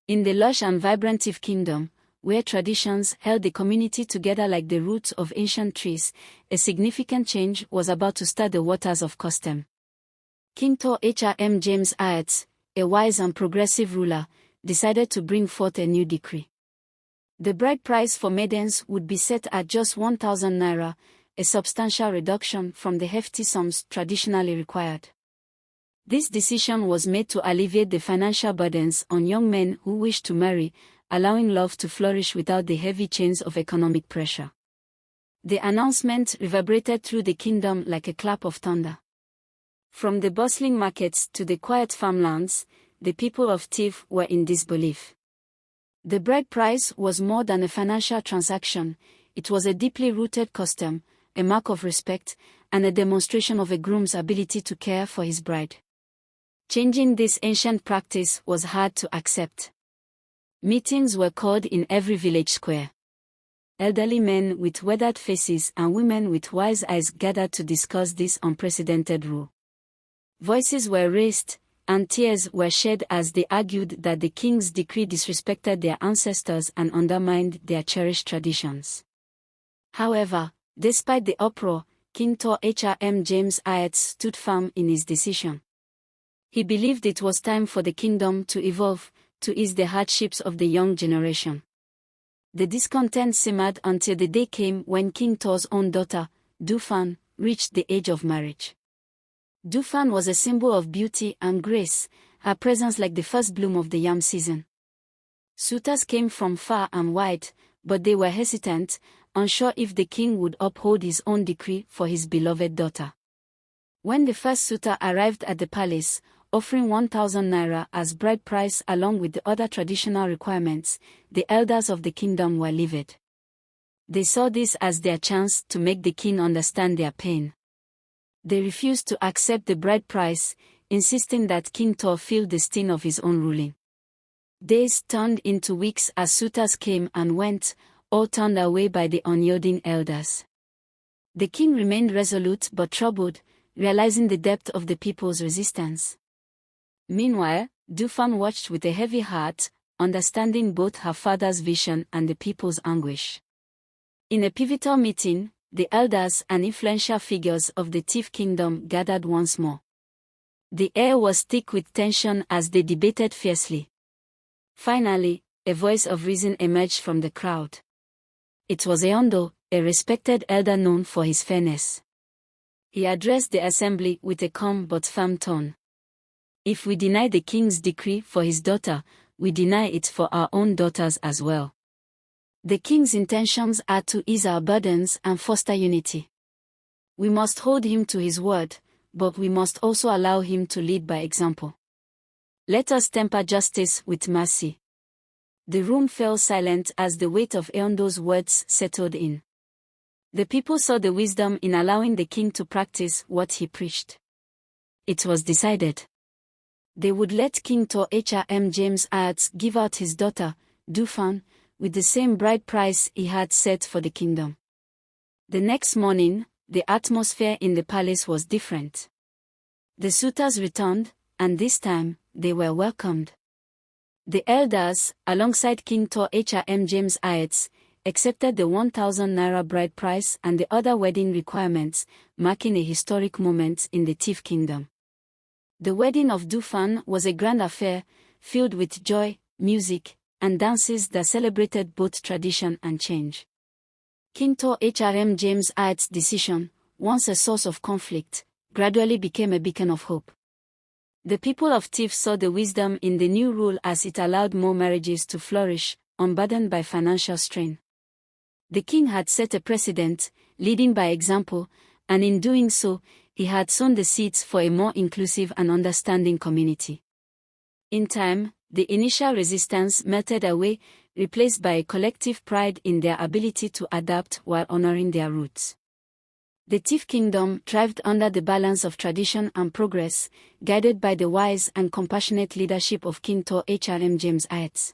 In the lush and vibrant Tiv Kingdom, where traditions held the community together like the roots of ancient trees, a significant change was about to stir the waters of custom. King Tor James Ayats, a wise and progressive ruler, decided to bring forth a new decree. The bride price for maidens would be set at just 1,000 naira, a substantial reduction from the hefty sums traditionally required. This decision was made to alleviate the financial burdens on young men who wished to marry, allowing love to flourish without the heavy chains of economic pressure. The announcement reverberated through the kingdom like a clap of thunder. From the bustling markets to the quiet farmlands, the people of Tiv were in disbelief. The bride price was more than a financial transaction, it was a deeply rooted custom, a mark of respect, and a demonstration of a groom's ability to care for his bride. Changing this ancient practice was hard to accept. Meetings were called in every village square. Elderly men with weathered faces and women with wise eyes gathered to discuss this unprecedented rule. Voices were raised, and tears were shed as they argued that the king's decree disrespected their ancestors and undermined their cherished traditions. However, despite the uproar, King Tor James Ayats stood firm in his decision. He believed it was time for the kingdom to evolve, to ease the hardships of the young generation. The discontent simmered until the day came when King Tor's own daughter, Dufan, reached the age of marriage. Dufan was a symbol of beauty and grace, her presence like the first bloom of the yam season. Suitors came from far and wide, but they were hesitant, unsure if the king would uphold his own decree for his beloved daughter. When the first suitor arrived at the palace, offering 1,000 naira as bride price along with the other traditional requirements, the elders of the kingdom were livid. They saw this as their chance to make the king understand their pain. They refused to accept the bride price, insisting that King Tor feel the sting of his own ruling. Days turned into weeks as suitors came and went, all turned away by the unyielding elders. The king remained resolute but troubled, realizing the depth of the people's resistance. Meanwhile, Dufan watched with a heavy heart, understanding both her father's vision and the people's anguish. In a pivotal meeting, the elders and influential figures of the Tiv Kingdom gathered once more. The air was thick with tension as they debated fiercely. Finally, a voice of reason emerged from the crowd. It was Eondo, a respected elder known for his fairness. He addressed the assembly with a calm but firm tone. If we deny the king's decree for his daughter, we deny it for our own daughters as well. The king's intentions are to ease our burdens and foster unity. We must hold him to his word, but we must also allow him to lead by example. Let us temper justice with mercy. The room fell silent as the weight of Eondo's words settled in. The people saw the wisdom in allowing the king to practice what he preached. It was decided. They would let King Tor James Ayats give out his daughter, Dufan, with the same bride price he had set for the kingdom. The next morning, the atmosphere in the palace was different. The suitors returned, and this time, they were welcomed. The elders, alongside King Tor James Ayats, accepted the 1,000 naira bride price and the other wedding requirements, marking a historic moment in the Tiv Kingdom. The wedding of Dufan was a grand affair, filled with joy, music, and dances that celebrated both tradition and change. King Tor James Ayats' decision, once a source of conflict, gradually became a beacon of hope. The people of Tiv saw the wisdom in the new rule as it allowed more marriages to flourish, unburdened by financial strain. The king had set a precedent, leading by example, and in doing so, he had sown the seeds for a more inclusive and understanding community. In time, the initial resistance melted away, replaced by a collective pride in their ability to adapt while honoring their roots. The Tiv Kingdom thrived under the balance of tradition and progress, guided by the wise and compassionate leadership of King Tor James Ayats.